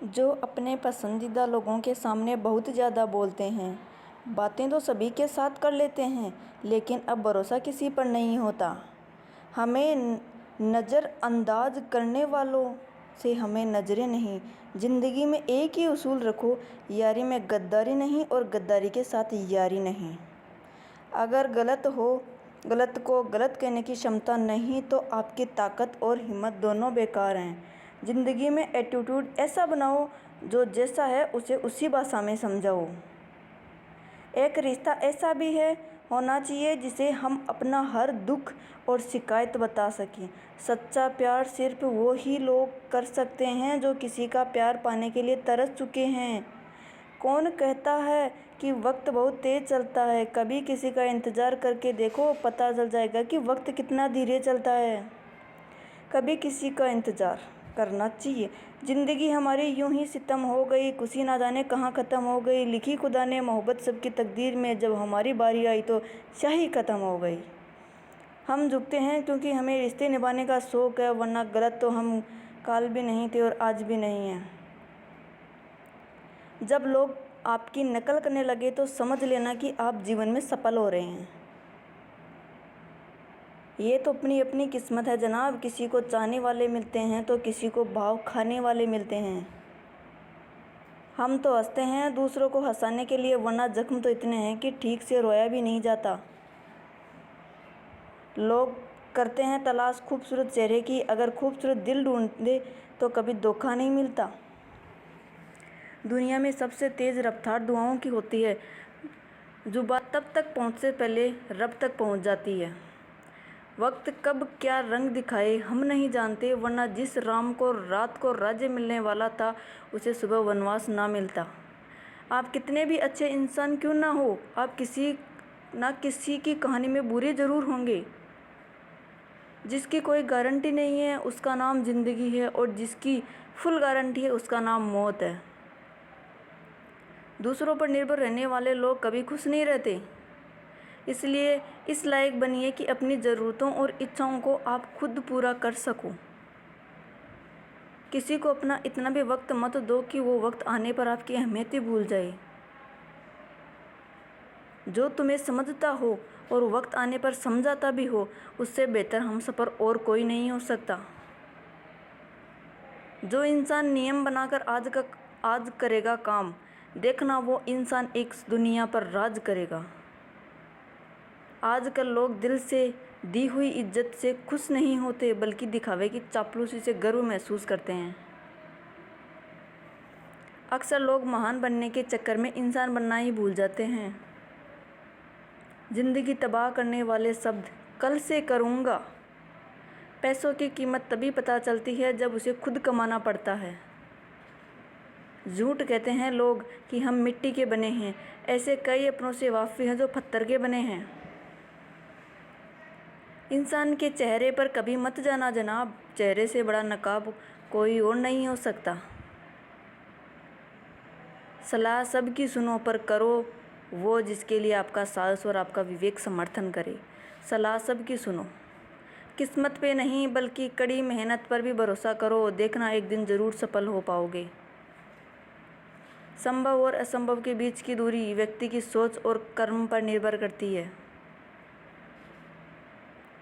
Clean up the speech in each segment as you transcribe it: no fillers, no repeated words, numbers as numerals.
जो अपने पसंदीदा लोगों के सामने बहुत ज़्यादा बोलते हैं। बातें तो सभी के साथ कर लेते हैं, लेकिन अब भरोसा किसी पर नहीं होता। हमें नज़रअंदाज करने वालों से हमें नज़रें नहीं। ज़िंदगी में एक ही उसूल रखो, यारी में गद्दारी नहीं और गद्दारी के साथ यारी नहीं। अगर गलत को गलत कहने की क्षमता नहीं तो आपकी ताकत और हिम्मत दोनों बेकार हैं। ज़िंदगी में एटीट्यूड ऐसा बनाओ जो जैसा है उसे उसी भाषा में समझाओ। एक रिश्ता ऐसा भी होना चाहिए जिसे हम अपना हर दुख और शिकायत बता सकें। सच्चा प्यार सिर्फ वो ही लोग कर सकते हैं जो किसी का प्यार पाने के लिए तरस चुके हैं। कौन कहता है कि वक्त बहुत तेज़ चलता है? कभी किसी का इंतज़ार करके देखो, पता चल जाएगा कि वक्त कितना धीरे चलता है। कभी किसी का इंतज़ार करना चाहिए। ज़िंदगी हमारी यूं ही सितम हो गई, खुशी ना जाने कहाँ ख़त्म हो गई। लिखी खुदा ने मोहब्बत सबकी तकदीर में, जब हमारी बारी आई तो स्याही ख़त्म हो गई। हम झुकते हैं क्योंकि हमें रिश्ते निभाने का शौक़ है, वरना गलत तो हम काल भी नहीं थे और आज भी नहीं हैं। जब लोग आपकी नकल करने लगे तो समझ लेना कि आप जीवन में सफल हो रहे हैं। ये तो अपनी अपनी किस्मत है जनाब। किसी को चाहने वाले मिलते हैं तो किसी को भाव खाने वाले मिलते हैं। हम तो हंसते हैं दूसरों को हंसाने के लिए, वरना जख्म तो इतने हैं कि ठीक से रोया भी नहीं जाता। लोग करते हैं तलाश खूबसूरत चेहरे की, अगर खूबसूरत दिल ढूंढे तो कभी धोखा नहीं मिलता। दुनिया में सबसे तेज़ रफ्तार दुआओं की होती है। जुबां तब तक पहुँचने पहले रब तक पहुँच जाती है। वक्त कब क्या रंग दिखाए हम नहीं जानते, वरना जिस राम को रात को राज्य मिलने वाला था उसे सुबह वनवास ना मिलता। आप कितने भी अच्छे इंसान क्यों ना हो, आप किसी ना किसी की कहानी में बुरे ज़रूर होंगे। जिसकी कोई गारंटी नहीं है उसका नाम ज़िंदगी है, और जिसकी फुल गारंटी है उसका नाम मौत है। दूसरों पर निर्भर रहने वाले लोग कभी खुश नहीं रहते। इसलिए इस लायक बनिए कि अपनी ज़रूरतों और इच्छाओं को आप खुद पूरा कर सको। किसी को अपना इतना भी वक्त मत दो कि वो वक्त आने पर आपकी अहमियत ही भूल जाए। जो तुम्हें समझता हो और वक्त आने पर समझाता भी हो, उससे बेहतर हमसफ़र और कोई नहीं हो सकता। जो इंसान नियम बनाकर आज करेगा काम, देखना वो इंसान एक दुनिया पर राज करेगा। आजकल लोग दिल से दी हुई इज्जत से खुश नहीं होते, बल्कि दिखावे की चापलूसी से गर्व महसूस करते हैं। अक्सर लोग महान बनने के चक्कर में इंसान बनना ही भूल जाते हैं। ज़िंदगी तबाह करने वाले शब्द कल से करूँगा। पैसों की कीमत तभी पता चलती है जब उसे खुद कमाना पड़ता है। झूठ कहते हैं लोग कि हम मिट्टी के बने हैं, ऐसे कई अपनों से वाकिफ़ हैं जो पत्थर के बने हैं। इंसान के चेहरे पर कभी मत जाना जनाब, चेहरे से बड़ा नकाब कोई और नहीं हो सकता। सलाह सबकी सुनो पर करो वो जिसके लिए आपका साहस और आपका विवेक समर्थन करे। सलाह सबकी सुनो, किस्मत पे नहीं बल्कि कड़ी मेहनत पर भी भरोसा करो, देखना एक दिन ज़रूर सफल हो पाओगे। संभव और असंभव के बीच की दूरी व्यक्ति की सोच और कर्म पर निर्भर करती है।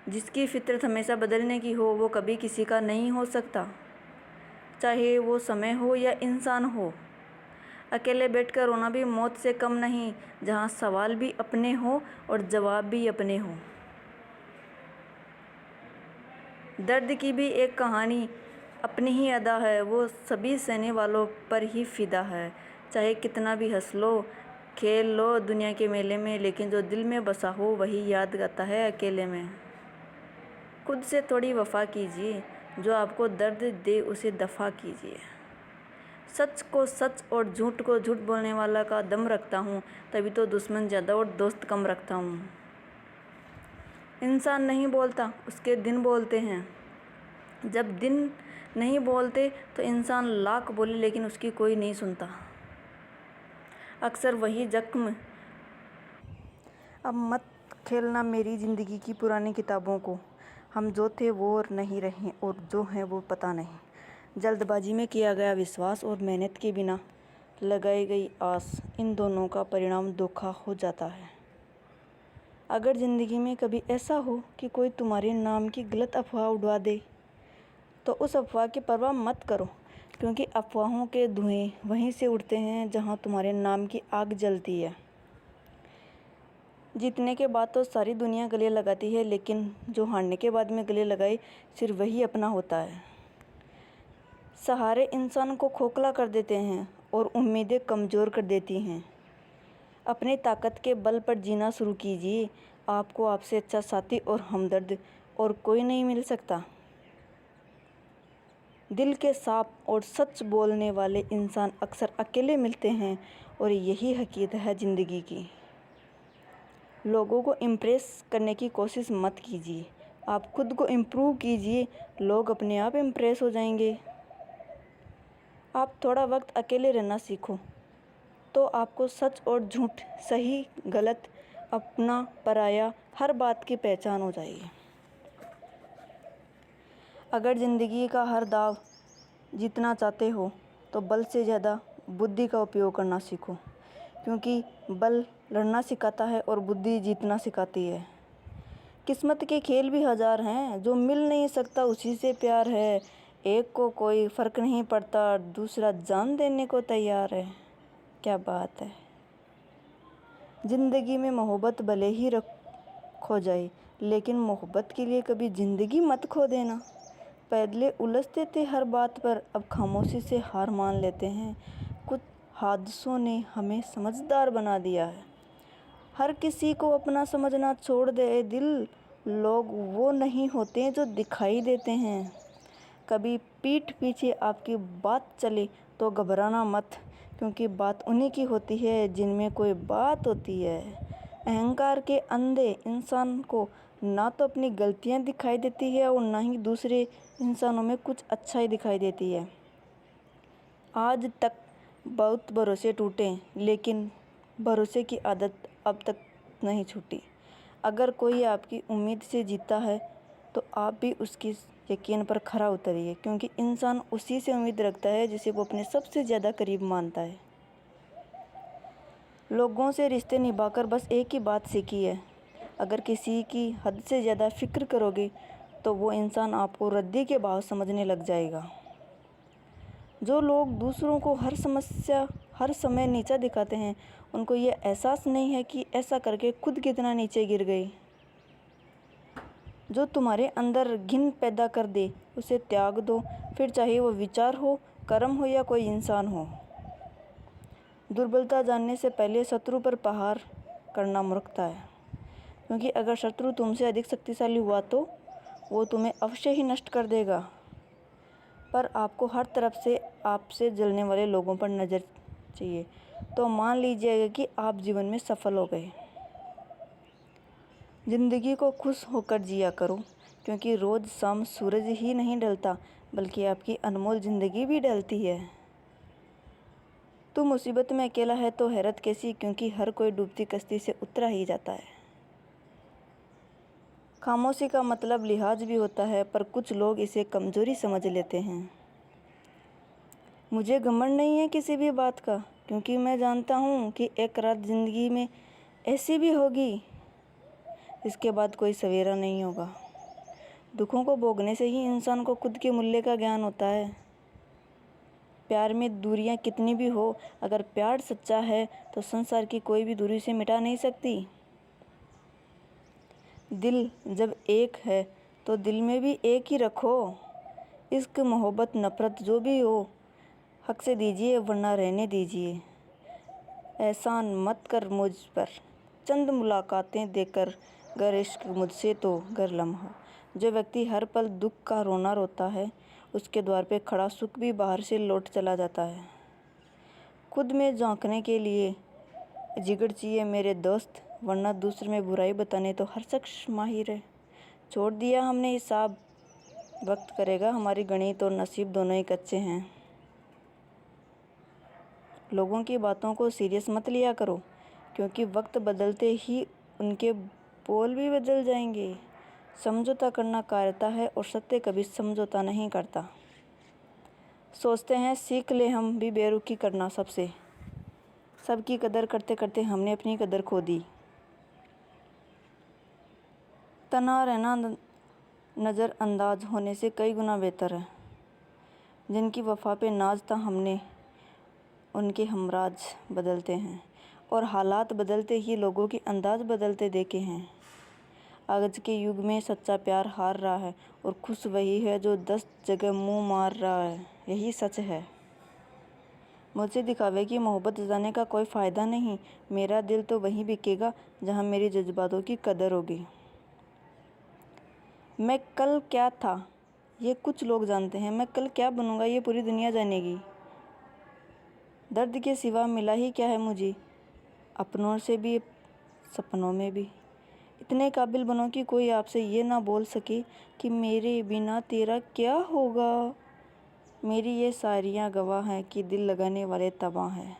जिसकी फितरत हमेशा बदलने की हो वो कभी किसी का नहीं हो सकता, चाहे वो समय हो या इंसान हो। अकेले बैठकर रोना भी मौत से कम नहीं, जहाँ सवाल भी अपने हो और जवाब भी अपने हो। दर्द की भी एक कहानी अपनी ही अदा है, वो सभी सहने वालों पर ही फिदा है। चाहे कितना भी हंस लो खेल लो दुनिया के मेले में, लेकिन जो दिल में बसा हो वही याद आता है अकेले में। खुद से थोड़ी वफा कीजिए, जो आपको दर्द दे उसे दफ़ा कीजिए। सच को सच और झूठ को झूठ बोलने वाला का दम रखता हूँ, तभी तो दुश्मन ज़्यादा और दोस्त कम रखता हूँ। इंसान नहीं बोलता, उसके दिन बोलते हैं। जब दिन नहीं बोलते तो इंसान लाख बोले लेकिन उसकी कोई नहीं सुनता। अक्सर वही जख्म। अब मत खेलना मेरी ज़िंदगी की पुरानी किताबों को। हम जो थे वो नहीं रहे और जो हैं वो पता नहीं। जल्दबाजी में किया गया विश्वास और मेहनत के बिना लगाई गई आस, इन दोनों का परिणाम धोखा हो जाता है। अगर ज़िंदगी में कभी ऐसा हो कि कोई तुम्हारे नाम की गलत अफवाह उड़वा दे, तो उस अफवाह की परवाह मत करो, क्योंकि अफवाहों के धुएं वहीं से उठते हैं जहां तुम्हारे नाम की आग जलती है। जीतने के बाद तो सारी दुनिया गले लगाती है, लेकिन जो हारने के बाद में गले लगाए सिर्फ वही अपना होता है। सहारे इंसान को खोखला कर देते हैं और उम्मीदें कमज़ोर कर देती हैं। अपनी ताकत के बल पर जीना शुरू कीजिए। आपको आपसे अच्छा साथी और हमदर्द और कोई नहीं मिल सकता। दिल के साफ और सच बोलने वाले इंसान अक्सर अकेले मिलते हैं और यही हकीकत है ज़िंदगी की। लोगों को इम्प्रेस करने की कोशिश मत कीजिए, आप खुद को इम्प्रूव कीजिए, लोग अपने आप इम्प्रेस हो जाएंगे। आप थोड़ा वक्त अकेले रहना सीखो, तो आपको सच और झूठ, सही गलत, अपना पराया, हर बात की पहचान हो जाएगी। अगर ज़िंदगी का हर दाव जीतना चाहते हो तो बल से ज़्यादा बुद्धि का उपयोग करना सीखो, क्योंकि बल लड़ना सिखाता है और बुद्धि जीतना सिखाती है। किस्मत के खेल भी हजार हैं, जो मिल नहीं सकता उसी से प्यार है। एक को कोई फ़र्क नहीं पड़ता, दूसरा जान देने को तैयार है। क्या बात है। ज़िंदगी में मोहब्बत भले ही खो जाए, लेकिन मोहब्बत के लिए कभी ज़िंदगी मत खो देना। पहले उलझते थे हर बात पर, अब खामोशी से हार मान लेते हैं। कुछ हादसों ने हमें समझदार बना दिया है। हर किसी को अपना समझना छोड़ दे दिल। लोग वो नहीं होते जो दिखाई देते हैं। कभी पीठ पीछे आपकी बात चले तो घबराना मत, क्योंकि बात उन्हीं की होती है जिनमें कोई बात होती है। अहंकार के अंधे इंसान को ना तो अपनी गलतियां दिखाई देती है और ना ही दूसरे इंसानों में कुछ अच्छा ही दिखाई देती है। आज तक बहुत भरोसे टूटे, लेकिन भरोसे की आदत अब तक नहीं छूटी। अगर कोई आपकी उम्मीद से जीता है तो आप भी उसकी यकीन पर खरा उतरिए, क्योंकि इंसान उसी से उम्मीद रखता है जिसे वो अपने सबसे ज़्यादा करीब मानता है। लोगों से रिश्ते निभाकर बस एक ही बात सीखी है, अगर किसी की हद से ज़्यादा फिक्र करोगे तो वो इंसान आपको रद्दी के भाव समझने लग जाएगा। जो लोग दूसरों को हर समय नीचा दिखाते हैं, उनको ये एहसास नहीं है कि ऐसा करके खुद कितना नीचे गिर गए। जो तुम्हारे अंदर घिन पैदा कर दे उसे त्याग दो, फिर चाहे वो विचार हो, कर्म हो या कोई इंसान हो। दुर्बलता जानने से पहले शत्रु पर प्रहार करना मूर्खता है, क्योंकि अगर शत्रु तुमसे अधिक शक्तिशाली हुआ तो वो तुम्हें अवश्य ही नष्ट कर देगा। पर आपको हर तरफ से आपसे जलने वाले लोगों पर नज़र चाहिए, तो मान लीजिएगा कि आप जीवन में सफल हो गए। ज़िंदगी को खुश होकर जिया करो, क्योंकि रोज़ शाम सूरज ही नहीं ढलता, बल्कि आपकी अनमोल ज़िंदगी भी ढलती है। तू मुसीबत में अकेला है तो हैरत कैसी, क्योंकि हर कोई डूबती कश्ती से उतरा ही जाता है। खामोशी का मतलब लिहाज भी होता है, पर कुछ लोग इसे कमज़ोरी समझ लेते हैं। मुझे घमंड नहीं है किसी भी बात का, क्योंकि मैं जानता हूँ कि एक रात ज़िंदगी में ऐसी भी होगी, इसके बाद कोई सवेरा नहीं होगा। दुखों को भोगने से ही इंसान को खुद के मूल्य का ज्ञान होता है। प्यार में दूरियां कितनी भी हो, अगर प्यार सच्चा है तो संसार की कोई भी दूरी उसे मिटा नहीं सकती। दिल जब एक है तो दिल में भी एक ही रखो। इश्क, मोहब्बत, नफ़रत जो भी हो, हक से दीजिए वरना रहने दीजिए। एहसान मत कर मुझ पर, चंद मुलाकातें देकर गर इश्क मुझसे तो गर लम्हा। जो व्यक्ति हर पल दुख का रोना रोता है, उसके द्वार पे खड़ा सुख भी बाहर से लौट चला जाता है। खुद में झांकने के लिए जिगड़ चाहिए मेरे दोस्त, वरना दूसरे में बुराई बताने तो हर शख्स माहिर है। छोड़ दिया हमने हिसाब, वक्त करेगा हमारी गणित और नसीब दोनों ही कच्चे हैं। लोगों की बातों को सीरियस मत लिया करो, क्योंकि वक्त बदलते ही उनके बोल भी बदल जाएंगे। समझौता करना कायरता है और सत्य कभी समझौता नहीं करता। सोचते हैं सीख ले हम भी बेरुखी करना सबसे। सबकी कदर करते करते हमने अपनी कदर खो दी। तन्हा रहना नज़रअंदाज होने से कई गुना बेहतर है। जिनकी वफ़ा पे नाज था हमने उनके हमराज बदलते हैं, और हालात बदलते ही लोगों के अंदाज बदलते देखे हैं। आज के युग में सच्चा प्यार हार रहा है और खुश वही है जो 10 जगह मुंह मार रहा है। यही सच है। मुझसे दिखावे की मोहब्बत जताने का कोई फ़ायदा नहीं। मेरा दिल तो वहीं बिकेगा जहां मेरी जज्बातों की कदर होगी। मैं कल क्या था ये कुछ लोग जानते हैं, मैं कल क्या बनूंगा ये पूरी दुनिया जानेगी। दर्द के सिवा मिला ही क्या है मुझे, अपनों से भी सपनों में भी। इतने काबिल बनो कि कोई आपसे ये ना बोल सके कि मेरे बिना तेरा क्या होगा। मेरी ये शायरियाँ गवाह हैं कि दिल लगाने वाले तबाह हैं।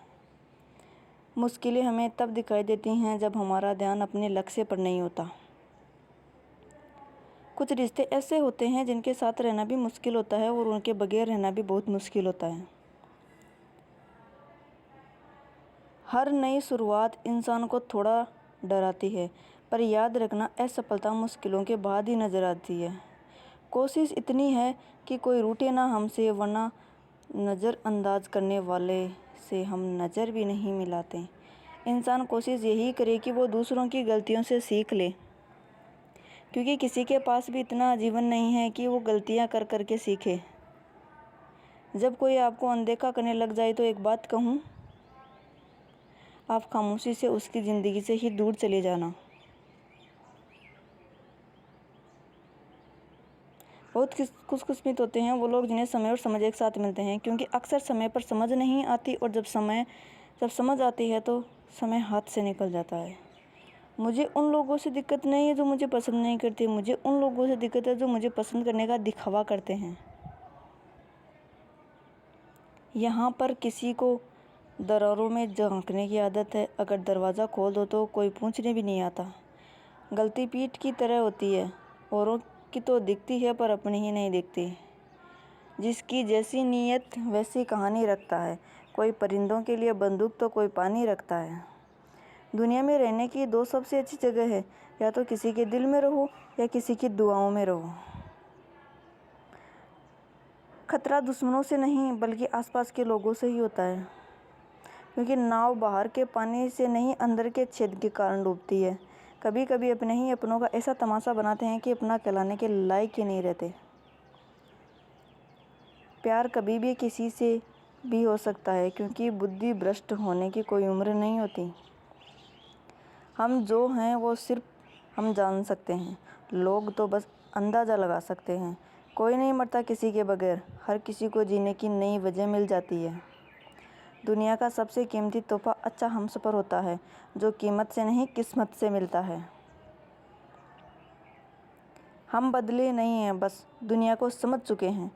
मुश्किलें हमें तब दिखाई देती हैं जब हमारा ध्यान अपने लक्ष्य पर नहीं होता। कुछ रिश्ते ऐसे होते हैं जिनके साथ रहना भी मुश्किल होता है और उनके बगैर रहना भी बहुत मुश्किल होता है। हर नई शुरुआत इंसान को थोड़ा डराती है, पर याद रखना असफलता मुश्किलों के बाद ही नज़र आती है। कोशिश इतनी है कि कोई रूठे ना हमसे, वरना नज़रअंदाज करने वाले से हम नज़र भी नहीं मिलाते। इंसान कोशिश यही करे कि वो दूसरों की गलतियों से सीख ले, क्योंकि किसी के पास भी इतना जीवन नहीं है कि वो गलतियां कर कर के सीखे। जब कोई आपको अनदेखा करने लग जाए तो एक बात कहूँ, आप खामोशी से उसकी ज़िंदगी से ही दूर चले जाना। बहुत खुशकिस्मत होते हैं वो लोग जिन्हें समय और समझ एक साथ मिलते हैं, क्योंकि अक्सर समय पर समझ नहीं आती और जब समझ आती है तो समय हाथ से निकल जाता है। मुझे उन लोगों से दिक्कत नहीं है जो मुझे पसंद नहीं करते, मुझे उन लोगों से दिक्कत है जो मुझे पसंद करने का दिखावा करते हैं। यहाँ पर किसी को दरारों में झांकने की आदत है, अगर दरवाज़ा खोल दो तो कोई पूछने भी नहीं आता। गलती पीठ की तरह होती है, औरों की तो दिखती है पर अपनी ही नहीं दिखती। जिसकी जैसी नीयत वैसी कहानी रखता है। कोई परिंदों के लिए बंदूक तो कोई पानी रखता है। दुनिया में रहने की 2 सबसे अच्छी जगह है, या तो किसी के दिल में रहो या किसी की दुआओं में रहो। खतरा दुश्मनों से नहीं बल्कि आसपास के लोगों से ही होता है, क्योंकि नाव बाहर के पानी से नहीं अंदर के छेद के कारण डूबती है। कभी कभी अपने ही अपनों का ऐसा तमाशा बनाते हैं कि अपना कहलाने के लायक ही नहीं रहते। प्यार कभी भी किसी से भी हो सकता है, क्योंकि बुद्धि भ्रष्ट होने की कोई उम्र नहीं होती। हम जो हैं वो सिर्फ हम जान सकते हैं, लोग तो बस अंदाज़ा लगा सकते हैं। कोई नहीं मरता किसी के बगैर, हर किसी को जीने की नई वजह मिल जाती है। दुनिया का सबसे कीमती तोहफा अच्छा हमसफ़र होता है, जो कीमत से नहीं किस्मत से मिलता है। हम बदले नहीं हैं, बस दुनिया को समझ चुके हैं।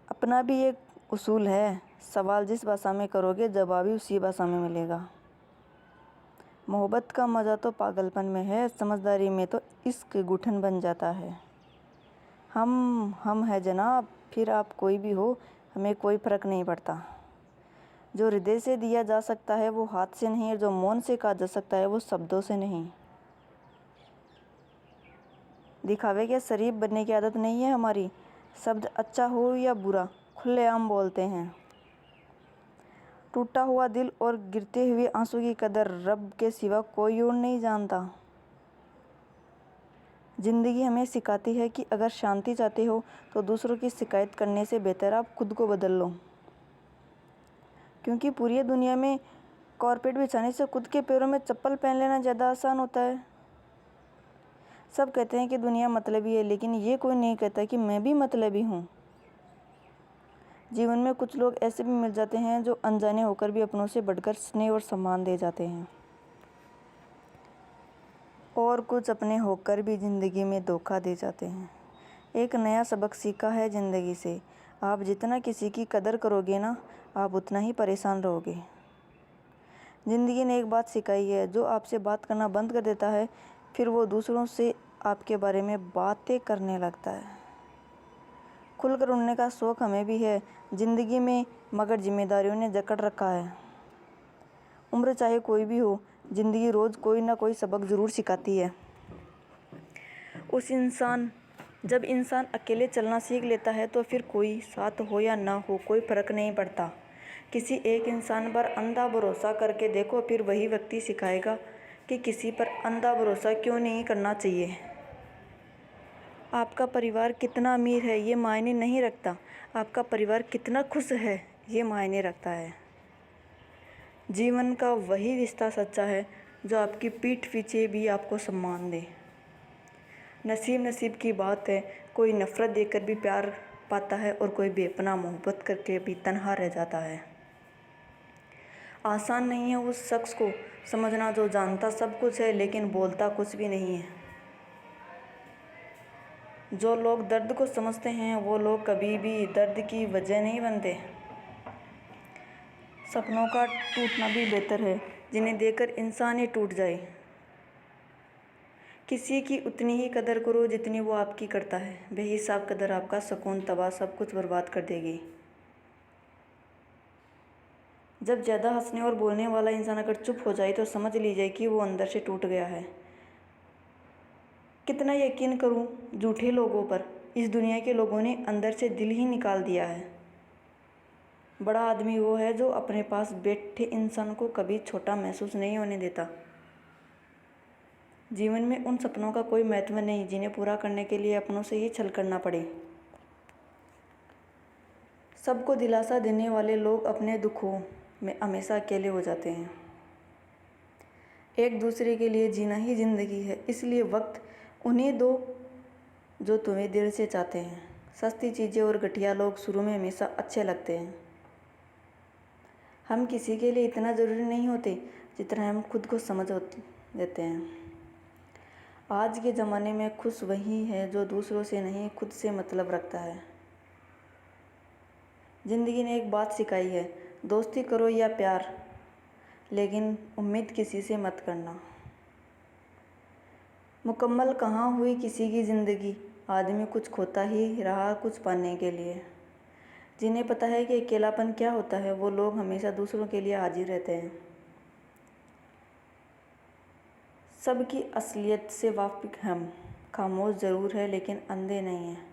अपना भी एक उसूल है, सवाल जिस भाषा में करोगे जवाब भी उसी भाषा में मिलेगा। मोहब्बत का मज़ा तो पागलपन में है, समझदारी में तो इश्क घुटन बन जाता है। हम है जनाब, फिर आप कोई भी हो, हमें कोई फ़र्क नहीं पड़ता। जो हृदय से दिया जा सकता है वो हाथ से नहीं, और जो मौन से कहा जा सकता है वो शब्दों से नहीं। दिखावे के शरीफ बनने की आदत नहीं है हमारी। शब्द अच्छा हो या बुरा खुलेआम बोलते हैं। टूटा हुआ दिल और गिरते हुए आंसू की कदर रब के सिवा कोई और नहीं जानता। ज़िंदगी हमें सिखाती है कि अगर शांति चाहते हो तो दूसरों की शिकायत करने से बेहतर आप खुद को बदल लो, क्योंकि पूरी दुनिया में कारपेट बिछाने से खुद के पैरों में चप्पल पहन लेना ज़्यादा आसान होता है। सब कहते हैं कि दुनिया मतलबी है, लेकिन ये कोई नहीं कहता कि मैं भी मतलबी हूँ। जीवन में कुछ लोग ऐसे भी मिल जाते हैं जो अनजाने होकर भी अपनों से बढ़कर स्नेह और सम्मान दे जाते हैं, और कुछ अपने होकर भी ज़िंदगी में धोखा दे जाते हैं। एक नया सबक सीखा है ज़िंदगी से, आप जितना किसी की कदर करोगे ना, आप उतना ही परेशान रहोगे। ज़िंदगी ने एक बात सिखाई है, जो आपसे बात करना बंद कर देता है फिर वो दूसरों से आपके बारे में बातें करने लगता है। खुलकर उड़ने का शौक़ हमें भी है, ज़िंदगी में, मगर जिम्मेदारियों ने जकड़ रखा है। उम्र चाहे कोई भी हो, ज़िंदगी रोज़ कोई ना कोई सबक ज़रूर सिखाती है। जब इंसान अकेले चलना सीख लेता है तो फिर कोई साथ हो या ना हो कोई फ़र्क नहीं पड़ता। किसी एक इंसान पर अंधा भरोसा करके देखो, फिर वही व्यक्ति सिखाएगा कि किसी पर अंधा भरोसा क्यों नहीं करना चाहिए। आपका परिवार कितना अमीर है ये मायने नहीं रखता, आपका परिवार कितना खुश है ये मायने रखता है। जीवन का वही रिश्ता सच्चा है जो आपकी पीठ पीछे भी आपको सम्मान दे। नसीब की बात है, कोई नफ़रत देकर भी प्यार पाता है और कोई बेपनाह मोहब्बत करके भी तन्हा रह जाता है। आसान नहीं है उस शख्स को समझना जो जानता सब कुछ है लेकिन बोलता कुछ भी नहीं है। जो लोग दर्द को समझते हैं वो लोग कभी भी दर्द की वजह नहीं बनते। सपनों का टूटना भी बेहतर है जिन्हें देखकर इंसान ही टूट जाए। किसी की उतनी ही कदर करो जितनी वो आपकी करता है। बेहिसाब कदर आपका सुकून तबाह सब कुछ बर्बाद कर देगी। जब ज़्यादा हंसने और बोलने वाला इंसान अगर चुप हो जाए तो समझ लीजिए कि वो अंदर से टूट गया है। कितना यकीन करूं झूठे लोगों पर, इस दुनिया के लोगों ने अंदर से दिल ही निकाल दिया है। बड़ा आदमी वो है जो अपने पास बैठे इंसान को कभी छोटा महसूस नहीं होने देता। जीवन में उन सपनों का कोई महत्व नहीं जिन्हें पूरा करने के लिए अपनों से ही छल करना पड़े। सबको दिलासा देने वाले लोग अपने दुखों में हमेशा अकेले हो जाते हैं। एक दूसरे के लिए जीना ही ज़िंदगी है, इसलिए वक्त उन्हें दो जो तुम्हें दिल से चाहते हैं। सस्ती चीज़ें और घटिया लोग शुरू में हमेशा अच्छे लगते हैं। हम किसी के लिए इतना ज़रूरी नहीं होते जितना हम खुद को समझ देते हैं। आज के ज़माने में खुश वही है जो दूसरों से नहीं खुद से मतलब रखता है। ज़िंदगी ने एक बात सिखाई है, दोस्ती करो या प्यार, लेकिन उम्मीद किसी से मत करना। मुकम्मल कहाँ हुई किसी की ज़िंदगी, आदमी कुछ खोता ही रहा कुछ पाने के लिए। जिन्हें पता है कि अकेलापन क्या होता है वो लोग हमेशा दूसरों के लिए हाजिर रहते हैं। सबकी असलियत से वाकिफ हम खामोश ज़रूर है लेकिन अंधे नहीं हैं।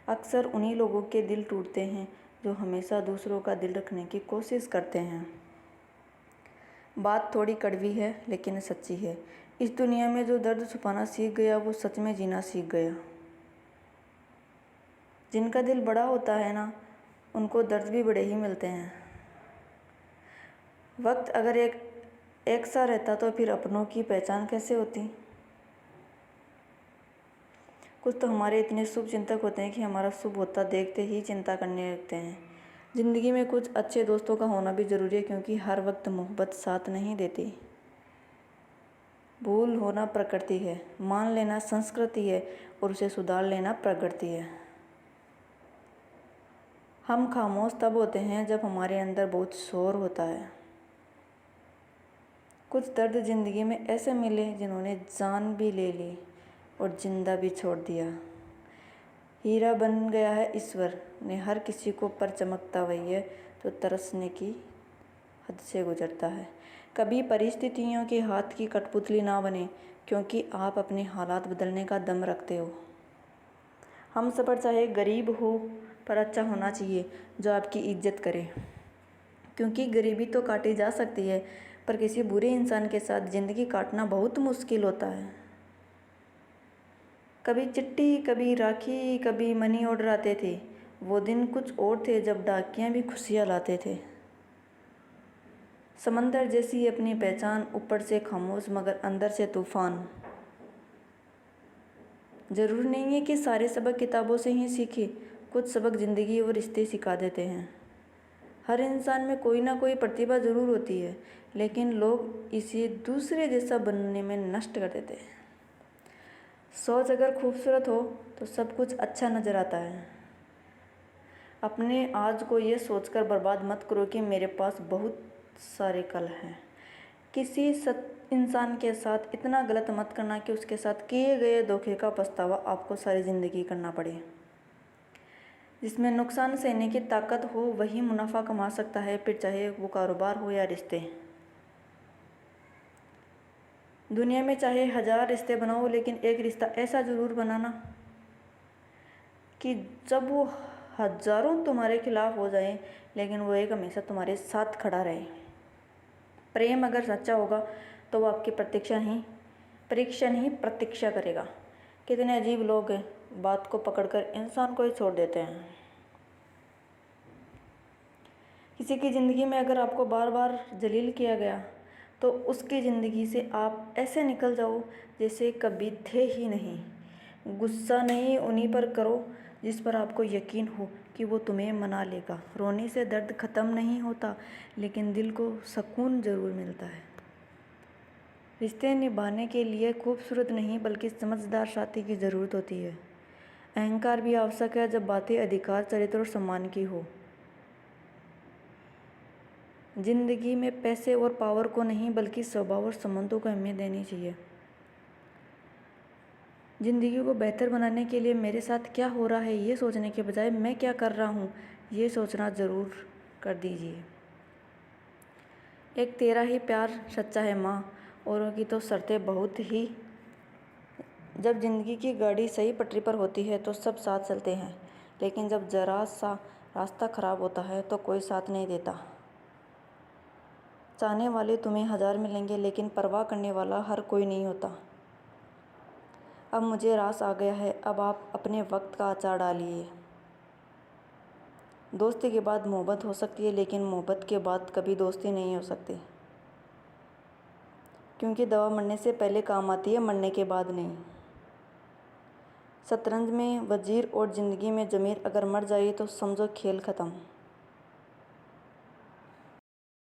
अक्सर उन्हीं लोगों के दिल टूटते हैं जो हमेशा दूसरों का दिल रखने की कोशिश करते हैं। बात थोड़ी कड़वी है लेकिन सच्ची है। इस दुनिया में जो दर्द छुपाना सीख गया वो सच में जीना सीख गया। जिनका दिल बड़ा होता है ना, उनको दर्द भी बड़े ही मिलते हैं। वक्त अगर एक सा रहता तो फिर अपनों की पहचान कैसे होती। कुछ तो हमारे इतने शुभ चिंतक होते हैं कि हमारा शुभ होता देखते ही चिंता करने लगते हैं। ज़िंदगी में कुछ अच्छे दोस्तों का होना भी ज़रूरी है क्योंकि हर वक्त मोहब्बत साथ नहीं देती। भूल होना प्रकृति है, मान लेना संस्कृति है और उसे सुधार लेना प्रगति है। हम खामोश तब होते हैं जब हमारे अंदर बहुत शोर होता है। कुछ दर्द ज़िंदगी में ऐसे मिले जिन्होंने जान भी ले ली और जिंदा भी छोड़ दिया। हीरा बन गया है ईश्वर ने हर किसी को, पर चमकता वही है तो तरसने की हद से गुजरता है। कभी परिस्थितियों के हाथ की कठपुतली ना बने क्योंकि आप अपने हालात बदलने का दम रखते हो। हम सफ़र चाहे गरीब हो पर अच्छा होना चाहिए जो आपकी इज्जत करे, क्योंकि गरीबी तो काटी जा सकती है पर किसी बुरे इंसान के साथ ज़िंदगी काटना बहुत मुश्किल होता है। कभी चिट्ठी, कभी राखी, कभी मनी ऑर्डर आते थे। वो दिन कुछ और थे जब डाकियाँ भी खुशियाँ लाते थे। समंदर जैसी अपनी पहचान, ऊपर से खामोश मगर अंदर से तूफान। ज़रूर नहीं है कि सारे सबक किताबों से ही सीखे, कुछ सबक ज़िंदगी और रिश्ते सिखा देते हैं। हर इंसान में कोई ना कोई प्रतिभा ज़रूर होती है लेकिन लोग इसे दूसरे जैसा बनने में नष्ट कर देते हैं। सोच अगर खूबसूरत हो तो सब कुछ अच्छा नज़र आता है। अपने आज को ये सोचकर बर्बाद मत करो कि मेरे पास बहुत सारे कल हैं। किसी इंसान के साथ इतना गलत मत करना कि उसके साथ किए गए धोखे का पछतावा आपको सारी ज़िंदगी करना पड़े। जिसमें नुकसान सहने की ताकत हो वही मुनाफा कमा सकता है, फिर चाहे वो कारोबार हो या रिश्ते। दुनिया में चाहे 1000 रिश्ते बनाओ, लेकिन एक रिश्ता ऐसा ज़रूर बनाना कि जब वो हज़ारों तुम्हारे खिलाफ हो जाएं, लेकिन वो एक हमेशा तुम्हारे साथ खड़ा रहे। प्रेम अगर सच्चा होगा तो वो आपकी परीक्षा नहीं प्रतीक्षा करेगा। कितने अजीब लोग हैं, बात को पकड़कर इंसान को ही छोड़ देते हैं। किसी की ज़िंदगी में अगर आपको बार बार जलील किया गया तो उसकी ज़िंदगी से आप ऐसे निकल जाओ जैसे कभी थे ही नहीं। गुस्सा नहीं उन्हीं पर करो जिस पर आपको यकीन हो कि वो तुम्हें मना लेगा। रोने से दर्द ख़त्म नहीं होता, लेकिन दिल को सुकून ज़रूर मिलता है। रिश्ते निभाने के लिए खूबसूरत नहीं बल्कि समझदार साथी की ज़रूरत होती है। अहंकार भी आवश्यक है जब बातें अधिकार, चरित्र और सम्मान की हो। जिंदगी में पैसे और पावर को नहीं बल्कि स्वभाव और संबंधों को अहमियत देनी चाहिए। ज़िंदगी को बेहतर बनाने के लिए मेरे साथ क्या हो रहा है ये सोचने के बजाय मैं क्या कर रहा हूँ ये सोचना ज़रूर कर दीजिए। एक तेरा ही प्यार सच्चा है माँ, औरों की तो शर्तें बहुत ही। जब ज़िंदगी की गाड़ी सही पटरी पर होती है तो सब साथ चलते हैं, लेकिन जब ज़रा सा रास्ता ख़राब होता है तो कोई साथ नहीं देता। चाहने वाले तुम्हें 1000 मिलेंगे, लेकिन परवाह करने वाला हर कोई नहीं होता। अब मुझे रास आ गया है, अब आप अपने वक्त का अचार डालिए। दोस्ती के बाद मोहब्बत हो सकती है, लेकिन मोहब्बत के बाद कभी दोस्ती नहीं हो सकती, क्योंकि दवा मरने से पहले काम आती है, मरने के बाद नहीं। शतरंज में वजीर और ज़िंदगी में ज़मीर अगर मर जाए तो समझो खेल ख़त्म।